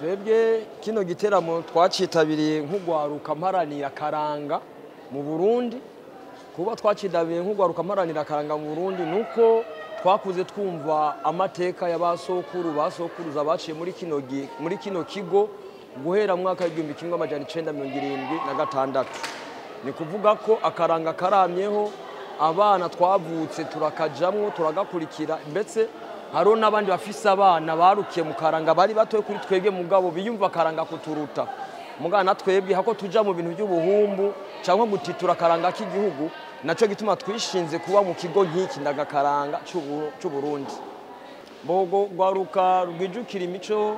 twebwe kino giteramo twacitabiriye nk'ugwaruka mparanira karanga mu Burundi. Kuba twacitabiriye nk'ugwaruka mparanira karanga mu Burundi nuko twakuze twumva amateka y'abasokuruza baciye muri kino kigo guhera mu mwaka w'igihumbi kimwe amajana 1976. Ni kuvuga ko akaranga karamyeho, abana twavutse turakajamwo turagakurikira, mbetse haro n'abandi bafise abana barukiye mu karanga bari batoye kuri twebwe mugabo biyumva akaranga kuturuta. Mugana twebwe hako tuja mu bintu by'ubuhumbu cyangwa gutitura akaranga k'igihugu, naco gituma twishinze kuba mu kigo nk'iki ndagakaranga cy'u Burundi. Bogo gwaruka rwijukira imico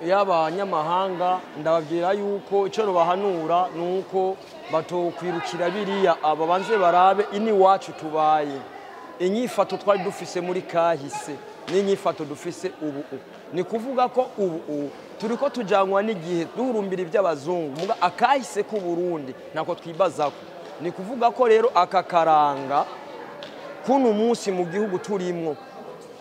y'abanyamahanga, ndababwira yuko ico bahanura nuko batokwirukira biriya ababanze barabe ini wacu tubaye. Inyifato twari dufise muri kahise n'inyifato dufise ubu. Ni kuvuga ko ubu turiko tujanywa n'igihe duhurumbira iby'abazungu, muga akahise ku Burundi nako twibazako. Ni kuvuga ko rero akakaranga kuno munsi mu gihugu turimwo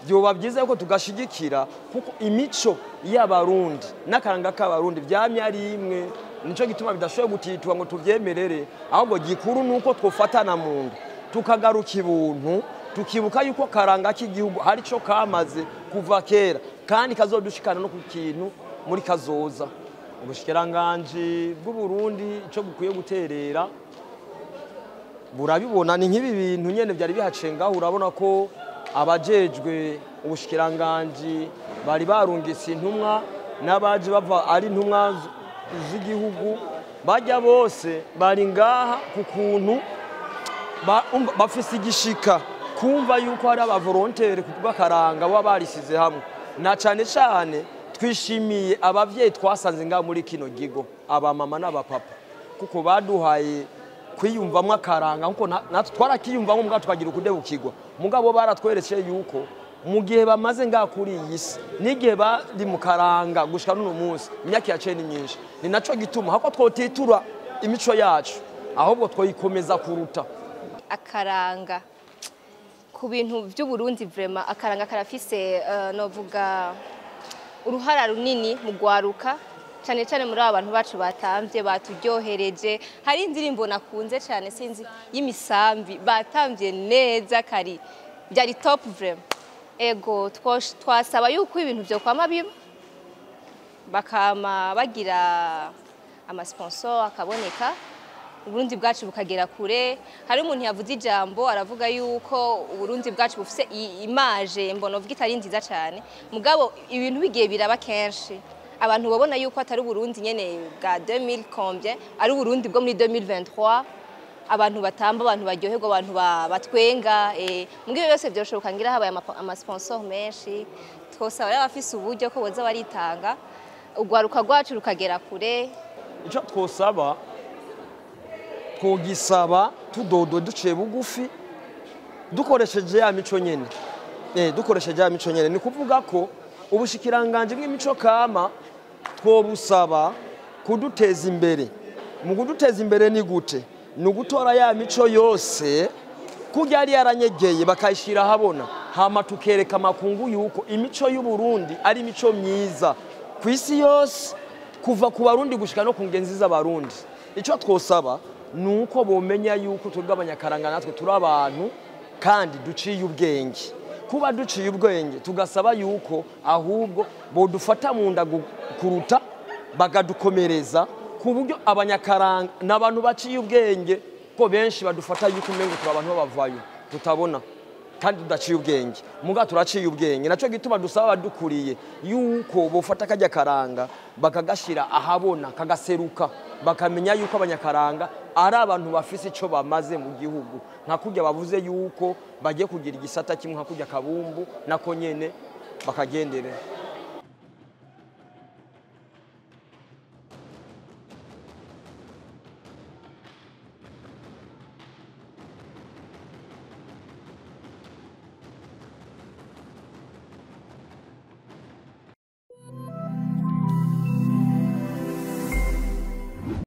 byoba byiza yuko tugashigikira, kuko imico y'abarundi n'akaranga k'abarundi byamye ari imwe. Nico gituma bidashoboye gutitwa ngo tuvyemerere, ahubwo gikuru nuko twofatana mu nda tukagaruka ibuntu, tukibuka yuko karanga k'igihugu hari cyo kamaze kuva kera kandi kazodushikana no ku kintu muri kazoza. Ubushikiranganje bw'u Burundi ico bukwiye guterera burabibona, ni nk'ibi bintu nyene byari bihacengaho. Urabona ko abajejwe ubushikiranganje bari barungitse intumwa n'abaje bava ari intumwa z'igihugu, bajya bose bari ngaha ku kuntu bafise igishika kumva yuko hari abavolontaire kuvuga karanga baba barisize hamwe. Na cane cane twishimiye abavyeyi twasanze ngaha muri kino gigo, aba mama n'abapapa, kuko baduhaye kwiyumvamwe akaranga, kuko natwe twarakiyumvamwe mugabo tukagira ukudebukirwa. Mugabo baratwerekeye yuko mu gihe bamaze ngaha kuri iyi si n'igihe bari mu karanga gushika n'uno munsi imyaka yaciye ni myinshi. Ni naco gituma hako twotitura imico yacu, ahubwo twoyikomeza kuruta. Akaranga ku bintu by'u Burundi, vraiment akaranga karafise novuga uruhara runini mu gwaruka, cyane cyane muri abantu bacu batamvye baturyohereje. Hari indirimbo nakunze cyane sinzi y'imisambi batamvye neza, kari byari top vraiment. Ego twasaba yuko ibintu byo kwama biba bakama bagira ama sponsor akaboneka, Uburundi bwacu bukagera kure. Hari umuntu yavuze ijambo aravuga yuko Uburundi bwacu bufise image mbono vuga itari nziza cyane, mugabo ibintu bigiye biraba kenshi abantu babona yuko atari Burundi nyene bwa 2000 combien, ari Burundi bwo muri 2023. Abantu batamba, abantu baryoherwa, abantu batwenga, mugire byose byoshoboka ngira habaye ama sponsor menshi. Twosaba rero abafise uburyo ko boza baritanga ugwaruka rwacu rukagera kure. Ico twosaba twogisaba tudodo duciye bugufi dukoresheje ya mico nyene, dukoresheje ya mico nyene. Ni kuvuga ko ubushikiranganje bw'imico kama twobusaba kuduteza imbere. Mu kuduteza imbere ni gute? Ni ugutora ya mico yose kujya ari yaranyegeye bakayishira habona, hama tukereka makungu yuko imico y'u Burundi ari imico myiza ku isi yose, kuva ku Barundi gushika no ku ngenzi z'Abarundi. Ico twosaba nuko bomenya yuko turgabanyakaranga natwe turi abantu kandi duciye ubwenge. Kuba duciye ubwenge tugasaba yuko ahubwo bodufata mu nda kuruta bagadukomereza, ku buryo abanyakaranga n'abantu baciye ubwenge, ko benshi badufata yuko umengo turi abantu bavayo tutabona kandi tudaciye ubwenge. Muga turaciye ubwenge, naco gituma dusaba badukuriye yuko bofata kajya karanga bakagashira ahabona kagaseruka, bakamenya yuko abanyakaranga ari abantu bafise ico bamaze mu gihugu. Nka kujya bavuze yuko bagiye kugira igisata kimwe nka kujya kabumbu nako nyene bakagendere.